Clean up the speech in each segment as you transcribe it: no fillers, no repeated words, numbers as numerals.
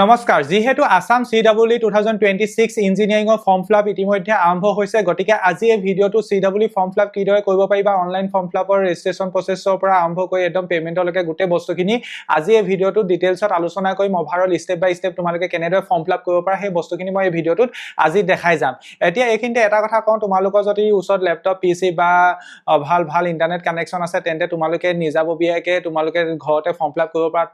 নমস্কাৰ যিহেতু Assam CEE 2026 ইঞ্জিনিয়াৰিঙৰ form fill up ইতিমধ্যে আৰম্ভ হৈছে গতিকে আজি এই ভিডিঅটো CEE ফৰ্ম ফিলআপ কিদৰে কৰিব পাৰিবা অনলাইন ফৰ্ম ফিলআপৰ ৰেজিষ্ট্ৰেচন প্ৰসেছৰ পৰা আৰম্ভ কৰি একদম পেমেন্টলৈকে গোটেই বস্তুখিনি আজি এই ভিডিঅটো ডিটেইলছত আলোচনা কৰিম ওভাৰঅল স্টেপ বাই স্টেপ তোমালোকে কেনেদৰে ফৰ্ম ফিলআপ কৰিব পাৰা সেই বস্তুখিনি মই এই ভিডিঅটোত আজি দেখাই যাম এতিয়া এইখিনিতে এটা কথা কওঁ তোমালোকৰ যদি ওচৰত ল্যাপটপ পিসি বা ভাল ইন্টাৰনেট কানেকচন আছে তেন্তে তোমালোকে নিজাববীয়াকৈ তোমালোকে ঘৰতে ফৰ্ম ফিলআপ কৰিব পাৰা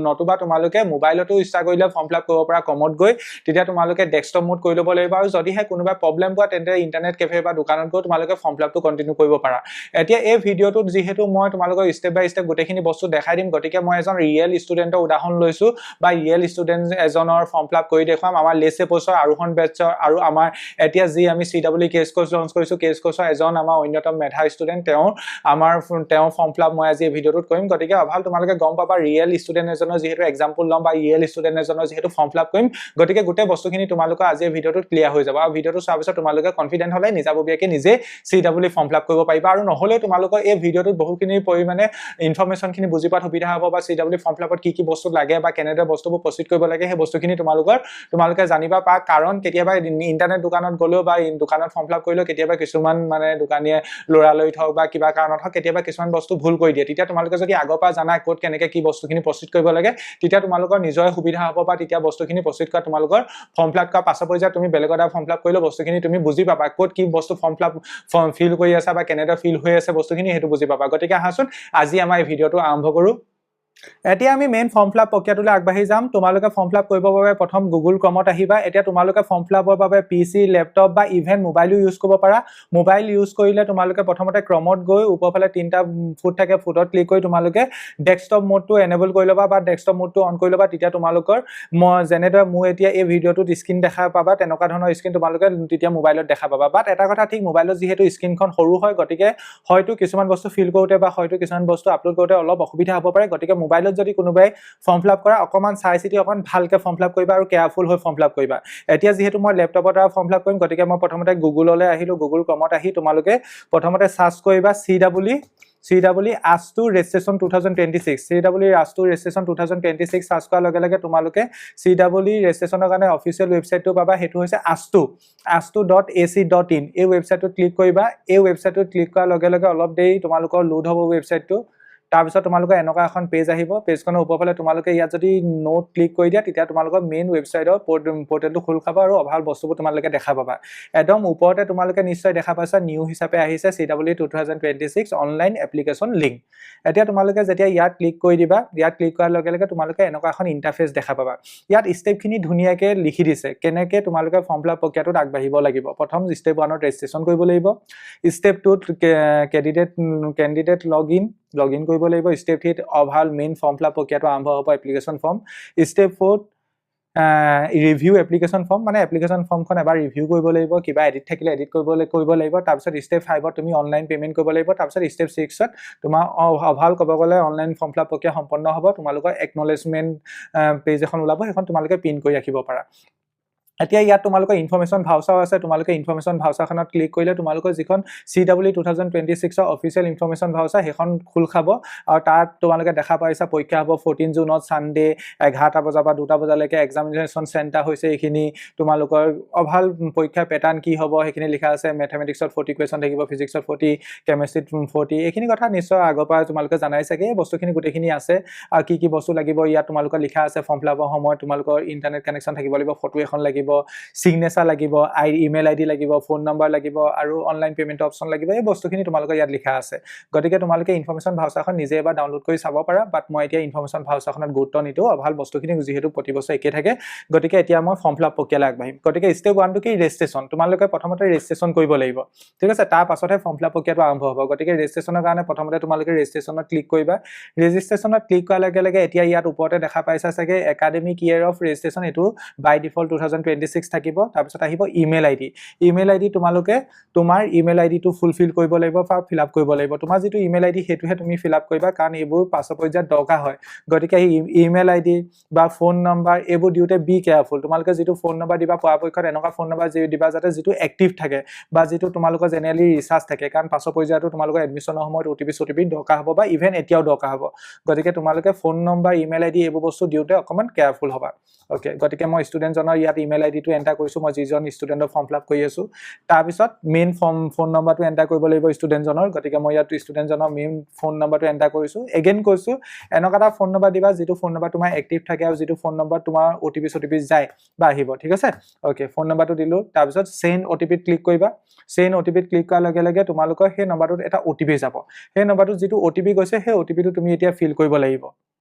নতুবা তোমালোকে মোবাইলতো ষ্টাৰ্ট কৰিলে ফৰ্ম ফিলআপ কৰিব পৰা কমত গৈ তেতিয়া তোমালোকে ডেস্কটপ মোড কৰি ল'ব লাগিব আৰু যদিহে কোনোবা প্ৰবলেম পোৱা তেন্তে ইন্টাৰনেট কেফে বা দোকানত গৈ তোমালোকে ফৰ্ম ফিলআপটো কন্টিনিউ কৰিব পাৰা এতিয়া এই ভিডিঅটোত যেহেতু মই তোমালোকক স্টেপ বাই স্টেপ গোটেইখিনি বস্তু দেখাই দিম গতিকে মই এজন ৰিয়েল ষ্টুডেন্টৰ উদাহৰণ লৈছো বা ৰিয়েল ষ্টুডেন্ট এজনৰ ফৰ্ম ফিলআপ কৰি দেখুৱাম আমাৰ লেছে পোষ্টৰ আৰোহণ বেটছৰ আৰু আমাৰ এতিয়া যি আমি CEE কেছ কোৰ্স লঞ্চ কৰিছো কেছ কোৰ্সৰ এজন আমাৰ অন্যতম মেধা ষ্টুডেন্ট তেওঁ ফৰ্ম ফিলআপ মই আজি এই ভিডিঅটোত কৰিম গতিকে অভাল তোমালোকে গম পাবা ৰিয়েল ষ্টুডেন্ট এজনৰ যেহেতু এক্সাম্পল লম বা ৰিয়েল ষ্টুডেন্ট এজনৰ যেহেতু ফৰ্ম ফিলআপ কৰিম গতিকে গোটেই বস্তুখিনি তোমালোকৰ আজি এই ভিডিঅটোত ক্লিয়াৰ হৈ যাব আৰু ভিডিঅটো চোৱাৰ পিছত তোমালোকে কনফিডেন্ট হ'লে নিজাববীয়াকৈ নিজে CEE ফৰ্ম ফিলআপ কৰিব পাৰিবা আৰু নহলে তোমালোকৰ এই ভিডিঅটোত বহুখিনি পৰিমাণে ইনফৰমেশনখিনি বুজি পোৱাত সুবিধা হ'ব বা CEE ফৰ্ম ফিলআপত কি কি বস্তু লাগে বা কেনেদৰে বস্তুবোৰ প্ৰস্তুত কৰিব লাগে সেই বস্তুখিনি তোমালোকে জানিবা পা কাৰণ কেতিয়াবা ইন্টাৰনেট দোকানত গলেও বা দোকানত ফৰ্ম ফিলআপ কৰিলেও কেতিয়াবা কিছুমান মানে দোকানীয়ে লৰালৈ থক বা কিবা কাৰণত হক কেতিয়াবা কিছুমান বস্তু ভুল কৰি দিয়ে তেতিয়া তোমালোকে যদি আগৰ পৰা জানা ক'ত কেনেকৈ কি বস্তুখিনি প্ৰস্তুত কৰিব লাগে তেতিয়া তোমালোকৰ নিজৰ সুবিধা হ'ব বা তেতিয়া বস্তুখিনি প্ৰস্তুত কৰা তোমালোকৰ ফৰ্ম ফিলআপ কৰা পাছৰ পৰ্যায়ত তুমি বেলেগৰ দ্বাৰা ফৰ্ম ফিলআপ কৰিলে বস্তুখিনি তুমি বুজি পাবা ক'ত কি বস্তু ফৰ্ম ফিলআপ ফিল কৰি আছে বা কেনেদৰে ফিল হৈ আছে বস্তুখিনি হেতু বুজি পাবা গতিকে আহাচোন আজি আমাৰ এই ভিডিঅটো আৰম্ভ কৰো এতিয়া আমি মেইন ফৰ্ম ফিলআপ প্ৰক্ৰিয়াটোলৈ আগবাঢ়ি যাম তোমালোকে ফৰ্ম ফিলআপ কৰিবৰ বাবে প্ৰথম গুগল ক্ৰমত আহিবা এতিয়া তোমালোকে ফৰ্ম ফিলআপৰ বাবে পিসি ল্যাপটপ বা ইভেন মোবাইলো ইউজ কৰিব পাৰা মোবাইল ইউজ কৰিলে তোমালোকে প্ৰথমতে ক্ৰমত গৈ ওপৰফালে তিনটা ফুট থাকে ফুটত ক্লিক কৰি তোমালোকে ডেস্কটপ মোডটো এনেবল কৰি ল'বা বা ডেস্কটপ মোডটো অন কৰি ল'বা তেতিয়া তোমালোকৰ যেনেদৰে মই এতিয়া এই ভিডিঅটোত স্ক্ৰীন দেখা পাবা তেনেকুৱা ধৰণৰ স্ক্ৰীন তোমালোকে তেতিয়া মোবাইলত দেখা পাবা বাট এটা কথা ঠিক মোবাইলত যেহেতু স্ক্ৰীনখন সৰু হয় গতিকে হয়তো কিছুমান বস্তু ফিল কৰোতে বা হয়তো কিছুমান বস্তু আপলোড কৰোতে অলপ অসুবিধা হ'ব পাৰে গতিকে মোবাইলত যদি কোনোবাই ফৰ্ম ফিলআপ কৰা অকমান চাই চিতি অকমান ভালকে ফৰ্ম ফিলআপ কৰিবা আৰু কেয়াৰফুল হৈ ফৰ্ম ফিলআপ কৰিবা এতিয়া যেহেতু মই ল্যাপটপৰ দ্বাৰা ফৰ্ম ফিলআপ কৰিম গতিকে মই প্ৰথমতে গুগললৈ আহিলো গুগল ক্ৰমত আহি তোমালোকে প্ৰথমতে সাৰ্চ কৰিবা CEE ASTU registration 2026 CEE ASTU registration 2026 search কৰাৰ লগে লগে তোমালোকে CEE registrationৰ কাৰণে অফিচিয়েল ৱেবছাইটটো পাবা হেতু হৈছে astu.ac.in এই ৱেবছাইটটোত ক্লিক কৰিবা এই ৱেবছাইটটোত ক্লিক কৰাৰ লগে লগে অলপ দেৰি তোমালোকৰ লোড হ'ব ৱেবছাইটটো তাৰপিছত তোমালোকৰ এনেকুৱা এখন পেজ আহিব পেজখনৰ ওপৰফালে তোমালোকে ইয়াত যদি নোট ক্লিক কৰি দিয়া তেতিয়া তোমালোকৰ মেইন ৱেবছাইটৰ পৰ্টেলটো খোল খাব আৰু অভাল বস্তুবোৰ তোমালোকে দেখা পাবা একদম ওপৰতে তোমালোকে নিশ্চয় দেখা পাইছা নিউ হিচাপে আহিছে CEE 2026 অনলাইন এপ্লিকেশন লিংক এতিয়া তোমালোকে যেতিয়া ইয়াত ক্লিক কৰি দিবা ইয়াত ক্লিক কৰাৰ লগে লগে তোমালোকে এনেকুৱা এখন ইন্টাৰফেস দেখা পাবা ইয়াত স্টেপখিনি ধুনীয়াকৈ লিখি দিছে কেনেকৈ তোমালোকে ফৰ্ম ফিলআপ প্ৰক্ৰিয়াটোত আগবাঢ়িব লাগিব প্ৰথম স্টেপ 1ত ৰেজিষ্ট্ৰেচন কৰিব লাগিব স্টেপ 2ত কেণ্ডিডেট লগইন কৰিব লাগিব স্টেপ 3ত অভাল মেইন ফৰ্ম ফিলআপ প্ৰক্ৰিয়াটো আৰম্ভ হ'ব এপ্লিকেশন ফৰ্ম স্টেপ 4ত ৰিভিউ এপ্লিকেশন ফৰ্ম মানে এপ্লিকেশন ফৰ্মখন এবাৰ ৰিভিউ কৰিব লাগিব কিবা এডিট থাকিলে এডিট কৰিব লাগিব তাৰপিছত স্টেপ 5ত তুমি অনলাইন পেমেন্ট কৰিব লাগিব তাৰপিছত স্টেপ 6ত তোমাৰ অভাল ক'ব গ'লে অনলাইন ফৰ্ম ফিলআপ প্ৰক্ৰিয়া সম্পন্ন হ'ব তোমালোকৰ একনলেজমেন্ট পেজ এখন ওলাব সেইখন তোমালোকে পিন কৰি ৰাখিব পাৰা এতিয়া ইয়াত তোমালোকৰ ইনফৰমেশন ভাউচাৰ আছে তোমালোকে ইনফৰমেশন ভাউচাৰখনত ক্লিক কৰিলে তোমালোকৰ যিখন CEE 2026 ৰ অফিচিয়েল ইনফৰমেশন ভাউচাৰ সেইখন খোল খাব আৰু তাত তোমালোকে দেখা পাইছা পৰীক্ষা হ'ব 14 জুনত সানডে 11টা বজাৰ পৰা 2টা বজালৈকে এক্সামিনেশন চেণ্টাৰ হৈছে এইখিনি তোমালোকৰ অভাল পৰীক্ষাৰ প্যাটাৰ্ন কি হ'ব সেইখিনি লিখা আছে ম্যাথমেটিক্সত 40 কোৱেশ্চন থাকিব ফিজিক্সত 40 কেমিষ্ট্ৰিত 40 এইখিনি কথা নিশ্চয় আগৰ পৰা তোমালোকে জানাই চাগে এই বস্তুখিনি গোটেইখিনি আছে আৰু কি বস্তু লাগিব ইয়াত তোমালোকৰ লিখা আছে ফৰ্ম ফিলআপৰ সময়ত তোমালোকৰ ইন্টাৰনেট কানেকচন থাকিব লাগিব ফটো এখন লাগিব সিগনেচাৰ লাগিব ইমেইল আইডি লাগিব ফোন নম্বৰ লাগিব আৰু অনলাইন পেমেন্ট অপচন লাগিব এই বস্তুখিনি তোমালোকৰ ইয়াত লিখা আছে গতিকে তোমালোকে ইনফৰমেশন ভাউচাৰখন নিজে এবাৰ ডাউনলোড কৰি চাব পাৰা বাট মই এতিয়া ইনফৰমেশন ভাউচাৰখনত গুৰুত্ব নিদিওঁ ভাল বস্তুখিনি যেহেতু প্ৰতি বছৰ একে থাকে গতিকে এতিয়া মই ফৰ্ম ফিলআপ প্ৰক্ৰিয়ালৈ আগবাঢ়িম গতিকে স্টেপ 1 টো কি ৰেজিষ্ট্ৰেচন তোমালোকে প্ৰথমতে ৰেজিষ্ট্ৰেচন কৰিব লাগিব ঠিক আছে তাৰ পাছতহে ফৰ্ম ফিলআপ প্ৰক্ৰিয়াটো আৰম্ভ হ'ব গতিকে ৰেজিষ্ট্ৰেচনৰ কাৰণে প্ৰথমতে তোমালোকে ৰেজিষ্ট্ৰেচনত ক্লিক কৰিবা ৰেজিষ্ট্ৰেচনত ক্লিক কৰাৰ লগে লগে এতিয়া ইয়াত ওপৰতে দেখা পাইছা চাগে একাডেমিক ইয়াৰ অফ ৰেজিষ্ট্ৰেচন এটো বাই ডিফল্ট 2026 থাকিব তাৰপিছত আহিব ইমেইল আইডি তোমালোকে তোমাৰ ইমেইল আইডিটো ফুলফিল কৰিব লাগিব বা ফিল আপ কৰিব লাগিব তোমাৰ যিটো ইমেইল আইডি হেতুহে তুমি ফিল আপ কৰিবা কাৰণ এইবোৰ পাছৰ পৰ্যায়ত দৰকাৰ হয় গতিকে এই ইমেইল আইডি বা ফোন নম্বৰ এইবোৰ দিওতে বি কেয়াৰফুল তোমালোকে যিটো ফোন নম্বৰ দিবা পৰাপক্ষত এনেকুৱা ফোন নম্বৰ দিবা যাতে যিটো এক্টিভ থাকে বা যিটো তোমালোকৰ জেনেৰেলি ৰিচাৰ্জ থাকে কাৰণ পাছৰ পৰ্যায়তো তোমালোকৰ এডমিশনৰ সময়ত ওটিপি দৰকাৰ হ'ব বা ইভেন এতিয়াও দৰকাৰ হ'ব গতিকে তোমালোকে ফোন নম্বৰ ইমেইল আইডি এইবোৰ বস্তু দিওতে অকমান কেয়াৰফুল হ'বা ওকে গতিকে মই ষ্টুডেন্টজনৰ ইয়াত ইমেইল আইডিটো এন্টাৰ কৰিছো মই যিজন ষ্টুডেন্টৰ ফৰ্ম ফিল আপ কৰি আছো তাৰ পিছত মেইন ফোন নম্বৰটো এন্টাৰ কৰিব লাগিব ষ্টুডেন্টজনৰ গতিকে মই ইয়াত ষ্টুডেন্টজনৰ মেইন ফোন নম্বৰটো এন্টাৰ কৰিছো এগেইন কৈছো এনেকুৱা এটা ফোন নম্বৰ দিবা যিটো ফোন নম্বৰ তোমাৰ এক্টিভ থাকে আৰু যিটো ফোন নম্বৰ তোমাৰ ওটিপি যায় বা আহিব ঠিক আছে ওকে ফোন নম্বৰটো দিলো তাৰ পিছত সেন্ড ওটিপি ক্লিক কৰিবা সেন্ড ওটিপি ক্লিক কৰাৰ লগে লগে তোমালোকৰ সেই নম্বৰটোত এটা ওটিপি যাব সেই নম্বৰটোত যিটো ওটিপি গৈছে সেই ওটিপিটো তুমি এতিয়া ফিল কৰিব লাগিব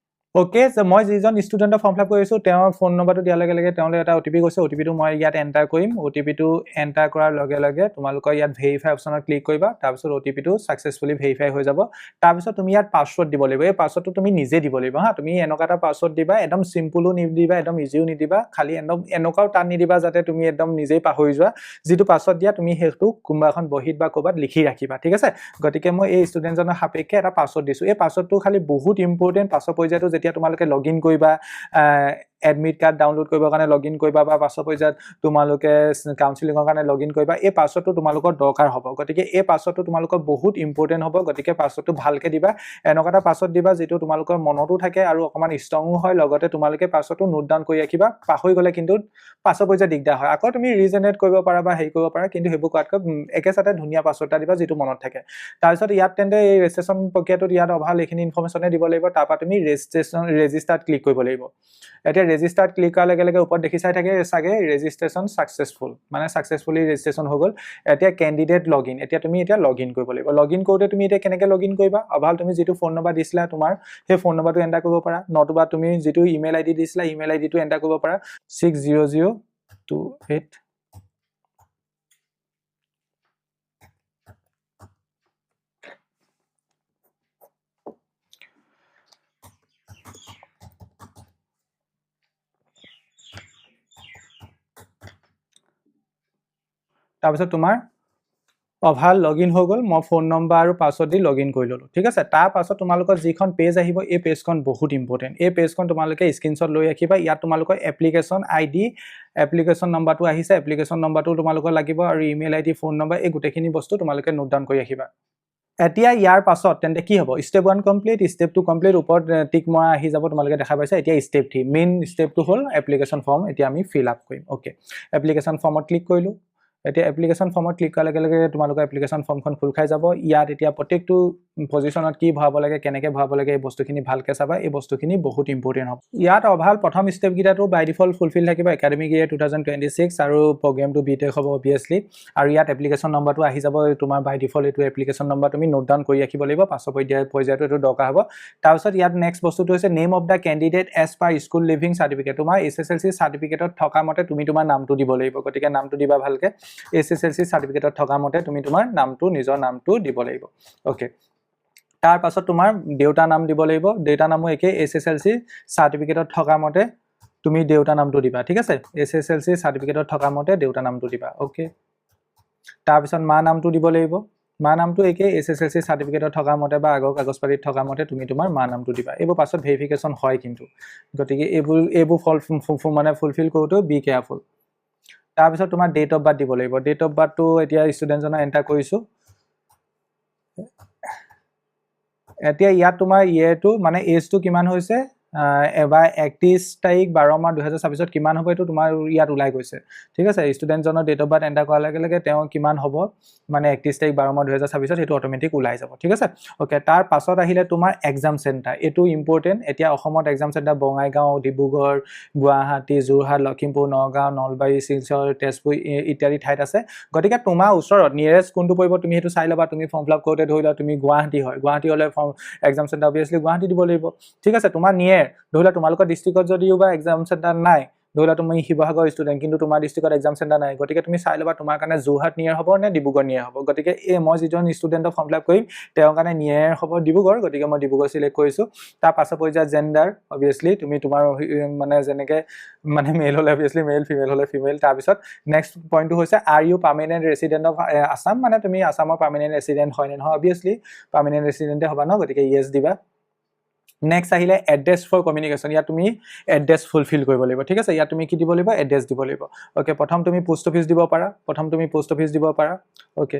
ওকে মই যিজন ষ্টুডেন্টৰ ফৰ্ম ফিল আপ কৰিছো তেওঁৰ ফোন নম্বৰটো দিয়াৰ লগে লগে তেওঁলৈ এটা ওটিপি গৈছে ওটিপিটো মই ইয়াত এন্টাৰ কৰিম ওটিপিটো এন্টাৰ কৰাৰ লগে লগে তোমালোকৰ ইয়াত ভেৰিফাই অপচনত ক্লিক কৰিবা তাৰপিছত ওটিপিটো সাকসেসফুলি ভেৰিফাই হৈ যাব তাৰপিছত তুমি ইয়াত পাছৱৰ্ড দিব লাগিব এই পাছৱৰ্ডটো তুমি নিজে দিব লাগিব হা তুমি এনেকুৱা এটা পাছৱৰ্ড দিবা একদম সিম্পলও নিদিবা একদম ইজিও নিদিবা খালি একদম এনেকুৱাও টান নিদিবা যাতে তুমি একদম নিজেই পাহৰি যোৱা যিটো পাছৱৰ্ড দিয়া তুমি হেতু কোনোবা এখন বহিত বা ক'বাত লিখি ৰাখিবা ঠিক আছে গতিকে মই এই ষ্টুডেন্টজনৰ সাপেক্ষে এটা পাছৱৰ্ড দিছো এই পাছৱৰ্ডটো খালি বহুত ইম্পৰ্টেন্ট পাছৰ পৰ্যায়টো যেতিয়া তোমালোকে লগইন কৰিবা এডমিট কাৰ্ড ডাউনলোড কৰিবৰ কাৰণে লগইন কৰিবা বা পাছৰ পৰ্যায়ত তোমালোকে কাউন্সেলিংৰ কাৰণে লগইন কৰিবা এই পাছৱৰ্ডটো তোমালোকৰ দৰকাৰ হ'ব গতিকে এই পাছৱৰ্ডটো তোমালোকৰ বহুত ইম্পৰ্টেন্ট হ'ব গতিকে পাছৱৰ্ডটো ভালকে দিবা এনেকুৱা এটা পাছৱৰ্ড দিবা যেটো তোমালোকৰ মনতো থাকে আৰু অকমান ষ্ট্ৰংও হয় লগতে তোমালোকে পাছৱৰ্ডটো নোট ডাউন কৰি ৰাখিবা পাহৰি গলে কিন্তু পাছৰ পৰ্যায়ত দিগদাৰ হয় আকৌ তুমি ৰিজেনেৰেট কৰিব পাৰা বা হেৰি কৰিব পাৰা কিন্তু হেবু কোৱাতকৈ একেসাথে ধুনীয়া পাছৱৰ্ড এটা দিবা যেটো মনত থাকে তাৰপিছত ইয়াত তেন্তে এই ৰেজিষ্ট্ৰেচন প্ৰক্ৰিয়াটোত ইয়াত অভাল এইখিনি ইনফৰমেশনে দিব লাগিব তাৰপা তুমি ৰেজিষ্টাৰত ক্লিক কৰিব লাগিব এতিয়া ৰেজিষ্টাৰত ক্লিক কৰাৰ লগে লগে ওপৰত দেখি চাই থাকে সাগে ৰেজিষ্ট্ৰেচন সাকসেসফুল মানে সাকসেসফুলি ৰেজিষ্ট্ৰেচন হৈ গল এতিয়া ক্যান্ডিডেট লগইন এতিয়া তুমি এতিয়া লগইন কৰিব লাগিব লগইন কৰোতে তুমি এতিয়া কেনেকৈ লগইন কৰিবা অভাল তুমি যেটো ফোন নম্বৰ দিছিলা তোমাৰ সেই ফোন নম্বৰটো এন্টাৰ কৰিব পাৰা নতুবা তুমি যেটো ইমেইল আইডি দিছিলা ইমেইল আইডিটো এন্টাৰ কৰিব পাৰা 60028 তাৰপিছত তোমাৰ অভাল লগইন হৈ গল মই ফোন নম্বৰ আৰু পাছৱৰ্ড দি লগইন কৰি ললো ঠিক আছে তাৰ পাছত তোমালোকৰ যিখন পেজ আহিব এই পেজখন বহুত ইম্পৰ্টেন্ট এই পেজখন তোমালোকে স্ক্ৰিনশ্বট লৈ ৰাখিবা ইয়াত তোমালোকৰ এপ্লিকেশন আইডি এপ্লিকেশন নম্বৰটো আহিছে এপ্লিকেশন নম্বৰটো তোমালোকৰ লাগিব আৰু ইমেইল আইডি ফোন নম্বৰ এই গুটেখিনি বস্তু তোমালোকে নোট ডাউন কৰি ৰাখিবা এতিয়া ইয়াৰ পাছত তেন্তে কি হ'ব স্টেপ 1 কমপ্লিট স্টেপ 2 কমপ্লিট ওপৰত টিক মৰা আহি যাব তোমালোকে দেখা পাইছা এতিয়া স্টেপ 3 মেইন স্টেপটো হ'ল এপ্লিকেশন ফৰ্ম এতিয়া আমি ফিল আপ কৰিম ওকে এপ্লিকেশন ফৰ্মত ক্লিক কৰিলো এতিয়া এপ্লিকেশন ফৰ্মত ক্লিক কৰাৰ লগে লগে তোমালোকৰ এপ্লিকেশন ফৰ্মখন খুল খাই যাব ইয়াত এতিয়া প্ৰত্যেকটো পজিশনত কি ভৰাব লাগে কেনেকৈ ভৰাব লাগে এই বস্তুখিনি ভালকে চাবা এই বস্তুখিনি বহুত ইম্পৰ্টেন্ট হ'ব ইয়াত অভাল প্ৰথম স্টেপ গিটাটো বাই ডিফল্ট ফুলফিল থাকিব একাডেমিক ইয়াৰ 2026 আৰু প্ৰগ্ৰামটো বিটেক হ'ব অবিয়াসলি আৰু ইয়াত এপ্লিকেশন নম্বৰটো আহি যাব তোমাৰ বাই ডিফল্ট এটো এপ্লিকেশন নম্বৰ তুমি নোট ডাউন কৰি ৰাখিব লাগিব পাছৰ পৰ্যায়টো এটো দৰকাৰ হ'ব তাৰপিছত ইয়াত নেক্সট বস্তুটো হৈছে name of the candidate as per school leaving certificate তোমাৰ এছএছএলসি সাৰ্টিফিকেটত থকা মতে তুমি তোমাৰ নামটো দিব লাগিব গতিকে নামটো দিবা ভালকে এছএছএলসি সাৰ্টিফিকেটত থকা মতে তুমি তোমাৰ নামটো নিজৰ নামটো দিব লাগিব ওকে তাৰ পাছত তোমাৰ দেউতা নাম দিব লাগিব দেউতা নামো একে এছএছএলসি সাৰ্টিফিকেটত থকা মতে তুমি দেউতা নামটো দিবা ঠিক আছে এছএছএলসি সাৰ্টিফিকেটত থকা মতে দেউতা নামটো দিবা ওকে তাৰ পিছত মা নামটো দিব লাগিব মা নামটো একে এছএছএলসি সাৰ্টিফিকেটত থকা মতে বা আগৰ কাগজপাতিত থকা মতে তুমি তোমাৰ মা নামটো দিবা এইবোৰ পাছত ভেৰিফিকেশন হয় কিন্তু গতিকে এইবোৰ মানে ফুলফিল কৰোতে বি কেয়াৰফুল তাৰ পিছত তোমাৰ ডেট অফ বাৰ্থ দিব লাগিব ডেট অফ বাৰ্থটো এতিয়া ষ্টুডেন্টজনৰ এন্টাৰ কৰিছো এতিয়া ইয়াত তোমাৰ ইয়েৰটো মানে এজটো কিমান হৈছে এবাৰ 31 তাৰিখ 12 মাহ 2026 কিমান হ'ব এটো তোমাৰ ইয়াত ওলাই গৈছে ঠিক আছে ষ্টুডেন্টজনৰ ডেট অফ বাৰ্থ এন্টাৰ কৰাৰ লগে লগে তেওঁ কিমান হ'ব মানে 31 তাৰিখ 12 মাহ 2026 এটো অটোমেটিক ওলাই যাব ঠিক আছে ওকে তাৰ পাছত আহিলে তোমাৰ এক্সাম চেণ্টাৰ এটো ইম্পৰ্টেন্ট এতিয়া অসমত এক্সাম চেণ্টাৰ বঙাইগাঁও ডিব্ৰুগড় গুৱাহাটী যোৰহাট লখিমপুৰ নগাঁও নলবাৰী শিলচৰ তেজপুৰ ইত্যাদি ঠাইত আছে গতিকে তোমাৰ ওচৰত নিয়াৰেষ্ট কোনটো পৰিব তুমি হেতু চাই লবা তুমি ফৰ্ম ফিল আপ কৰোতে ধৰিলা তুমি গুৱাহাটী হয় গুৱাহাটী হলে এক্সাম চেণ্টাৰ অবিয়াসলি গুৱাহাটী দিব লাগিব ঠিক আছে তোমাৰ নিয়াৰ ধৰিলা তোমালোকৰ ডিস্ট্ৰিক্টত যদিও বা এক্সাম চেণ্টাৰ নাই ধৰিলা তুমি শিৱসাগৰ ষ্টুডেণ্ট কিন্তু তোমাৰ ডিষ্ট্ৰিক্টত এক্সাম চেণ্টাৰ নাই গতিকে তুমি চাই ল'বা তোমাৰ কাৰণে যোৰহাট নিয়াৰ হ'ব নে ডিব্ৰুগড় নিয়াৰ হ'ব গতিকে এই মই যিজন ষ্টুডেণ্টক ফৰ্ম ফিল আপ কৰিম তেওঁৰ কাৰণে নিয়াৰ হ'ব ডিব্ৰুগড় গতিকে মই ডিব্ৰুগড় চিলেক্ট কৰিছোঁ তাৰ পাছত পৰ্যায়ত জেণ্ডাৰ অবভিয়াছলি তুমি তোমাৰ মানে যেনেকৈ মানে মেল হ'লে অবভিয়াছলি মেল ফিমেল হ'লে ফিমেল তাৰপিছত নেক্সট পইণ্টটো হৈছে are you permanent resident of Assam মানে তুমি আছামৰ পাৰ্মানেণ্ট ৰেচিডেণ্ট হয় নে নহয় অবভিয়াছলি পাৰ্মানেণ্ট ৰেচিডেণ্টে হ'বা ন গতিকে ইয়েছ দিবা নেক্সট আহিলে এড্ৰেছ ফৰ কমিউনিকেশ্যন ইয়াত তুমি এড্ৰেছ ফুলফিল কৰিব লাগিব ঠিক আছে ইয়াত তুমি কি দিব লাগিব এড্ৰেছ দিব লাগিব অ'কে প্ৰথম তুমি পোষ্ট অফিচ দিব পাৰা অ'কে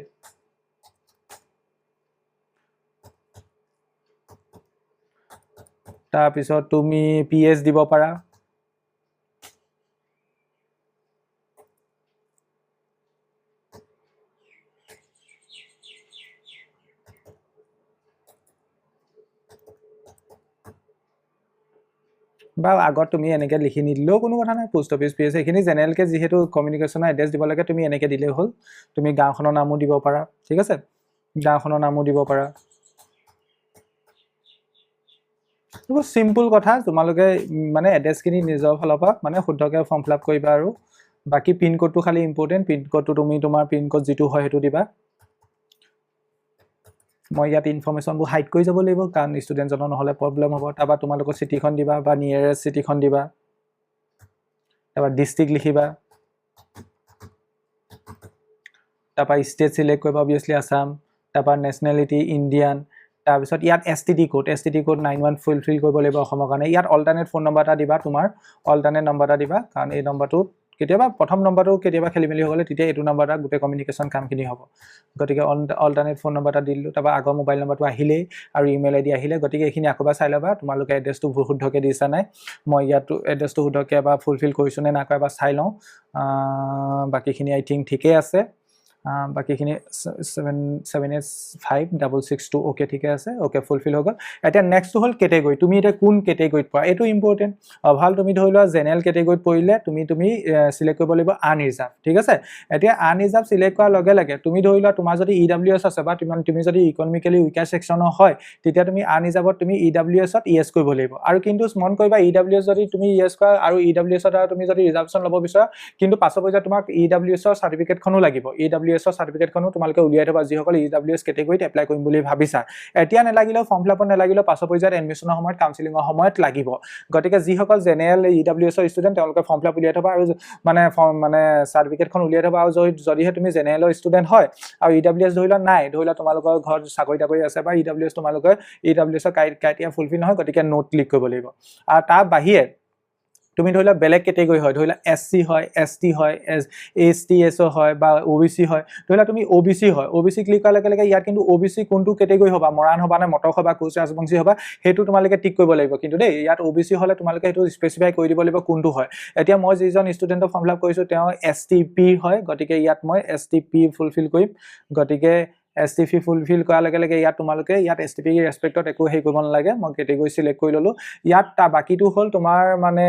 তাৰপিছত তুমি PS দিব পাৰা বা আগত তুমি এনেকৈ লিখি নিদিলেও কোনো কথা নাই পোষ্ট অফিচ PS এইখিনি জেনেৰেলকৈ যিহেতু কমিউনিকেশ্যনৰ এড্ৰেছ দিব লাগে তুমি এনেকৈ দিলেই হ'ল তুমি গাঁওখনৰ নামো দিব পাৰা ঠিক আছে গাঁওখনৰ নামো দিব পাৰা বহুত চিম্পল কথা তোমালোকে মানে এড্ৰেছখিনি নিজৰ ফালৰ পৰা মানে শুদ্ধকৈ ফৰ্ম ফিল আপ কৰিবা আৰু বাকী পিন কোডটো খালি ইম্পৰ্টেণ্ট পিন কোডটো তুমি তোমাৰ পিন কোড যিটো হয় সেইটো দিবা মই ইয়াত ইনফৰমেশ্যনবোৰ হাইড কৰি যাব লাগিব কাৰণ ষ্টুডেণ্টজনৰ নহ'লে প্ৰব্লেম হ'ব তাৰপৰা তোমালোকৰ চিটিখন দিবা বা নিয়েৰেষ্ট চিটিখন দিবা তাৰপৰা ডিষ্ট্ৰিক্ট লিখিবা তাৰপৰা ষ্টেট চিলেক্ট কৰিবা অবভিয়াছলি আছাম তাৰপৰা নেশ্যনেলিটি ইণ্ডিয়ান তাৰপিছত ইয়াত STD কোড 91 ফুলফিল কৰিব লাগিব অসমৰ কাৰণে ইয়াত অল্টাৰনেট ফোন নম্বৰ এটা দিবা তোমাৰ অল্টাৰনেট নম্বৰ এটা দিবা কাৰণ এই নম্বৰটোত কেতিয়াবা প্ৰথম নম্বৰটো কেতিয়াবা খেলি মেলি হ'লে তেতিয়া এইটো নম্বৰ এটা গোটেই কমিউনিকেশ্যন কামখিনি হ'ব গতিকে অল্টাৰনেট ফোন নম্বৰ এটা দিলোঁ তাৰপৰা আগৰ মোবাইল নম্বৰটো আহিলেই আৰু ইমেইল ID আহিলে গতিকে এইখিনি আকৌ চাই ল'বা তোমালোকে এড্ৰেছটো শুদ্ধকৈ দিছা নাই মই ইয়াতো এড্ৰেছটো শুদ্ধকৈ এবাৰ ফুলফিল কৰিছোঁ নে নাই কৰা এবাৰ চাই লওঁ বাকীখিনি আই থিংক ঠিকেই আছে বাকীখিনি 7856662 অ'কে ঠিকে আছে অ'কে ফুলফিল হৈ গ'ল এতিয়া নেক্সটটো হ'ল কেটেগৰী তুমি এতিয়া কোন কেটেগৰীত পোৱা এইটো ইম্পৰ্টেণ্ট ভাল তুমি ধৰি লোৱা জেনেৰেল কেটেগৰীত পৰিলে তুমি চিলেক্ট কৰিব লাগিব আনৰিজাৰ্ভ ঠিক আছে এতিয়া আনৰিজাৰ্ভ চিলেক্ট কৰাৰ লগে লগে তুমি ধৰি লোৱা তোমাৰ যদি EWS আছে বা তুমি যদি ইকনমিকেলি উইকাৰ ছেকশ্যনৰ হয় তেতিয়া তুমি আনৰিজাৰ্ভত তুমি EWSত ইয়েছ কৰিব লাগিব আৰু কিন্তু মন কৰিবা EWS যদি তুমি ইয়েছ কৰা আৰু EWSত তুমি যদি ৰিজাৰ্ভেশ্যন ল'ব বিচৰা কিন্তু পাছৰ পৰ্যায়ত তোমাক EWSৰ চাৰ্টিফিকেটখনো লাগিব EWSৰ চাৰ্টিফিকেটখনো তোমালোকে উলিয়াই থবা যিসকলে EWS কেটেগৰীত এপ্লাই কৰিম বুলি ভাবিছা এতিয়া নালাগিলেও ফৰ্ম ফিল আপত নালাগিলেও পাছৰ পৰ্যায়ত এডমিশ্যনৰ সময়ত কাউন্সেলিঙৰ সময়ত লাগিব গতিকে যিসকল জেনেৰেল EWSৰ ষ্টুডেণ্ট তেওঁলোকে ফৰ্ম ফিল আপ উলিয়াই থবা আৰু মানে চাৰ্টিফিকেটখন উলিয়াই থবা আৰু যদিহে তুমি জেনেৰেলৰ ষ্টুডেণ্ট হয় আৰু EWS ধৰি লোৱা তোমালোকৰ ঘৰত চাকৰি তাকৰি আছে বা EWS তোমালোকে EWSৰ ক্ৰাইটেৰিয়া ফুলফিল নহয় গতিকে নোট ক্লিক কৰিব লাগিব আৰু তাৰ বাহিৰে তুমি ধৰি লোৱা বেলেগ কেটেগৰী হয় ধৰি লোৱা SC হয় ST হয় STS হয় বা OBC হয় ধৰি লোৱা তুমি OBC হয় OBC ক্লিক কৰাৰ লগে লগে ইয়াত কিন্তু OBC কোনটো কেটেগৰী হ'বা মৰাণ হ'বা নে মটক হ'বা কোচ ৰাজবংশী হ'বা সেইটো তোমালোকে টিক কৰিব লাগিব কিন্তু দেই ইয়াত OBC হ'লে তোমালোকে সেইটো স্পেচিফাই কৰি দিব লাগিব কোনটো হয় এতিয়া মই যিজন ষ্টুডেণ্টক ফৰ্ম ফিল আপ কৰিছোঁ তেওঁ STP হয় গতিকে ইয়াত মই STP ফুলফিল কৰিম গতিকে STP ফুলফিল কৰাৰ লগে লগে ইয়াত তোমালোকে ইয়াত STP ৰেছপেক্টত একো হেৰি কৰিব নালাগে মই কেটেগৰী চিলেক্ট কৰি ল'লোঁ ইয়াত বাকীটো হ'ল তোমাৰ মানে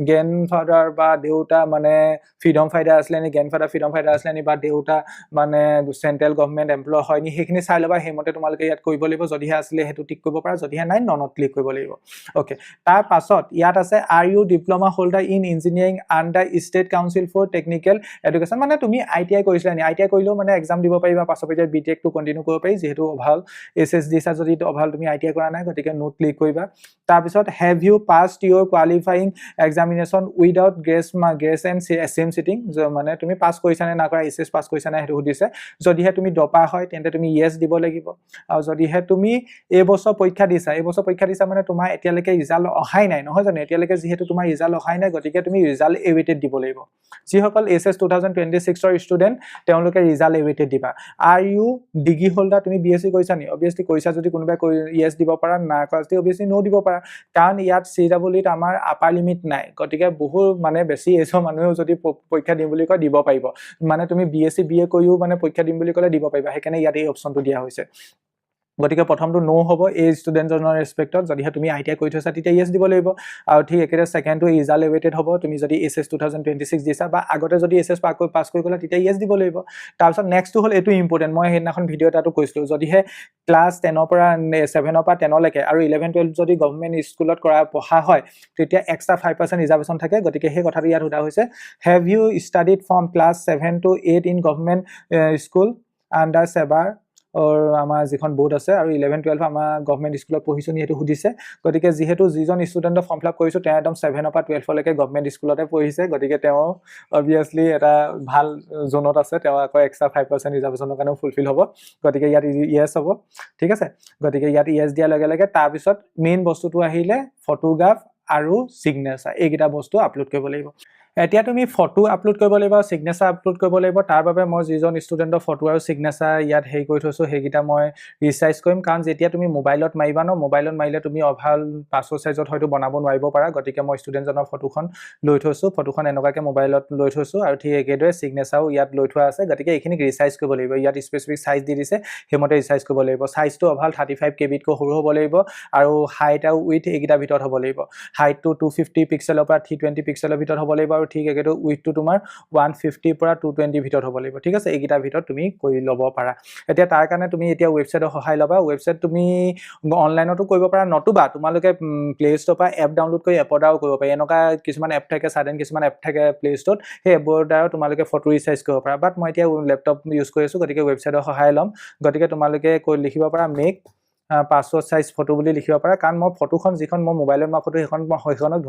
গ্ৰেণ্ডফাদাৰ বা দেউতা মানে ফ্ৰীডম ফাইটাৰ আছিলে নি গ্ৰেণ্ডফাদাৰ ফ্ৰীডম ফাইটাৰ আছিলে নি বা দেউতা মানে চেণ্ট্ৰেল গভৰ্ণমেণ্ট এমপ্লয় হয় নি সেইখিনি চাই ল'বা সেইমতে তোমালোকে ইয়াত কৰিব লাগিব যদিহে আছিলে সেইটো টিক কৰিব পাৰা যদিহে নাই ননত ক্লিক কৰিব লাগিব অ'কে তাৰ পাছত ইয়াত আছে are you diploma holder in engineering under state council for technical education মানে তুমি ITI কৰিছিলা নি ITI কৰিলেও মানে এক্সাম দিব পাৰিবা পাছৰ পৰ্যায়ত BTECটো কণ্টিনিউ কৰিব পাৰি যিহেতু অভাল SS দিছা যদি অভাল তুমি ITI কৰা নাই গতিকে নোট ক্লিক কৰিবা তাৰপিছত have you passed your qualifying examination without grace and same sitting মানে তুমি পাছ কৰিছা নে নকৰা SS পাছ কৰিছা নে সেইটো সুধিছে যদিহে তুমি ডপা হয় তেন্তে তুমি ইয়েছ দিব লাগিব আৰু যদিহে তুমি এইবছৰ পৰীক্ষা দিছা মানে তোমাৰ এতিয়ালৈকে ৰিজাল্ট অহাই নাই নহয় জানো এতিয়ালৈকে যিহেতু তোমাৰ ৰিজাল্ট অহাই নাই গতিকে তুমি ৰিজাল্ট এৱেইটেড দিব লাগিব যিসকল SS 2026ৰ ষ্টুডেণ্ট তেওঁলোকে ৰিজাল্ট এৱেইটেড দিবা আৰ ইউ ডিগ্ৰী হোল্ডাৰ তুমি BSc কৰিছা নি অবভিয়াছলি কৰিছা যদি কোনোবাই ইয়েছ দিব পাৰা না কৰা যদি অবভিয়াছলি নো দিব পাৰা কাৰণ ইয়াত CWEত আমাৰ আপাৰ লিমিট নাই গতিকে বহু মানে বেছি এজৰ মানুহেও যদি পৰীক্ষা দিম বুলি কয় দিব পাৰিব মানে তুমি BSc BA কৰিও মানে পৰীক্ষা দিম বুলি ক'লে দিব পাৰিবা সেইকাৰণে ইয়াত এই অপশ্যনটো দিয়া হৈছে গতিকে প্ৰথমটো নো হ'ব এই ষ্টুডেণ্টজনৰ ৰেছপেক্টত যদিহে তুমি ITI কৰি থৈছা তেতিয়া ইয়েছ দিব লাগিব আৰু ঠিক একেদৰে ছেকেণ্ডটো ৰিজাল্ট এৱেইটেড হ'ব তুমি যদি SS 2026 দিছা বা আগতে যদি SS পাছ কৰি গ'লা তেতিয়া ইয়েছ দিব লাগিব তাৰপিছত নেক্সটটো হ'ল এইটো ইম্পৰ্টেণ্ট মই সেইদিনাখন ভিডিঅ' এটাতো কৈছিলোঁ যদিহে ক্লাছ 10 পৰা 7 পৰা 10 লৈকে আৰু 11 12 যদি গভৰ্ণমেণ্ট স্কুলত পঢ়া হয় তেতিয়া এক্সট্ৰা 5% ৰিজাৰ্ভেশ্যন থাকে গতিকে সেই কথাটো ইয়াত সোধা হৈছে have you studied from class 7 to 8 in government school under সেবাৰ আমাৰ যিখন বোৰ্ড আছে আৰু 11 12 আমাৰ গভৰ্ণমেণ্ট স্কুলত পঢ়িছোঁ সেইটো সুধিছে গতিকে যিহেতু যিজন ষ্টুডেণ্টৰ ফৰ্ম ফিল আপ কৰিছোঁ তেওঁ একদম 7 পৰা 12 লৈকে গভৰ্ণমেণ্ট স্কুলতে পঢ়িছে গতিকে তেওঁ অবভিয়াছলি এটা ভাল জোনত আছে তেওঁ আকৌ এক্সট্ৰা 5% ৰিজাৰ্ভেশ্যনৰ কাৰণেও ফুলফিল হ'ব গতিকে ইয়াত ইয়েছ হ'ব ঠিক আছে গতিকে ইয়াত ইয়েছ দিয়াৰ লগে লগে তাৰপিছত মেইন বস্তুটো আহিলে ফটোগ্ৰাফ আৰু চিগনেচাৰ এইকেইটা বস্তু আপলোড কৰিব লাগিব এতিয়া তুমি ফটো আপলোড কৰিব লাগিব সিগনেচাৰ আপলোড কৰিব লাগিব তাৰ বাবে মই যিজন ষ্টুডেণ্টৰ ফটো আৰু সিগনেচাৰ ইয়াত হেৰি কৰি থৈছোঁ সেইকেইটা মই ৰিচাইজ কৰিম কাৰণ যেতিয়া তুমি মোবাইলত মাৰিবা ন মোবাইলত মাৰিলে তুমি অভাল পাছপোৰ্ট সাইজত হয়তো বনাব নোৱাৰিব পাৰা গতিকে মই ষ্টুডেণ্টজনৰ ফটোখন লৈ থৈছোঁ ফটোখন এনেকুৱাকৈ মোবাইলত লৈ থৈছোঁ আৰু ঠিক একেদৰে সিগনেচাৰো ইয়াত লৈ থোৱা আছে গতিকে এইখিনিক ৰিচাইজ কৰিব লাগিব ইয়াত স্পেচিফিক চাইজ দি দিছে সেইমতে ৰিচাইজ কৰিব লাগিব চাইজটো অভাল 35 KBতকৈ সৰু হ'ব লাগিব আৰু হাইট আৰু উইথ এইকেইটাৰ ভিতৰত হ'ব লাগিব হাইটটো 250 পিক্সেলৰ পৰা 320 পিক্সেলৰ ভিতৰত হ'ব লাগিব আৰু ঠিক একেদৰে উইথটো তোমাৰ 150 পৰা 220 ভিতৰত হ'ব লাগিব ঠিক আছে এইকেইটাৰ ভিতৰত তুমি কৰি ল'ব পাৰা এতিয়া তাৰ কাৰণে তুমি এতিয়া ৱেবছাইটৰ সহায় ল'বা ৱেবছাইট তুমি অনলাইনতো কৰিব পাৰা নতুবা তোমালোকে প্লে ষ্ট'ৰ পৰা এপ ডাউনলোড কৰি এপৰ দ্বাৰাও কৰিব পাৰি এনেকুৱা কিছুমান এপ থাকে সাধাৰণ কিছুমান এপ থাকে প্লে ষ্ট'ৰত সেই এপৰ দ্বাৰা তোমালোকে ফটো ৰিচাইজ কৰিব পাৰা বাট মই এতিয়া লেপটপ ইউজ কৰি আছোঁ গতিকে ৱেবছাইটৰ সহায় ল'ম গতিকে তোমালোকে লিখিব পাৰা মেক পাছপোৰ্ট সাইজ ফটো বুলি লিখিব পাৰা কাৰণ মই ফটোখন যিখন মই মোবাইলত মৰা ফটো সেইখনক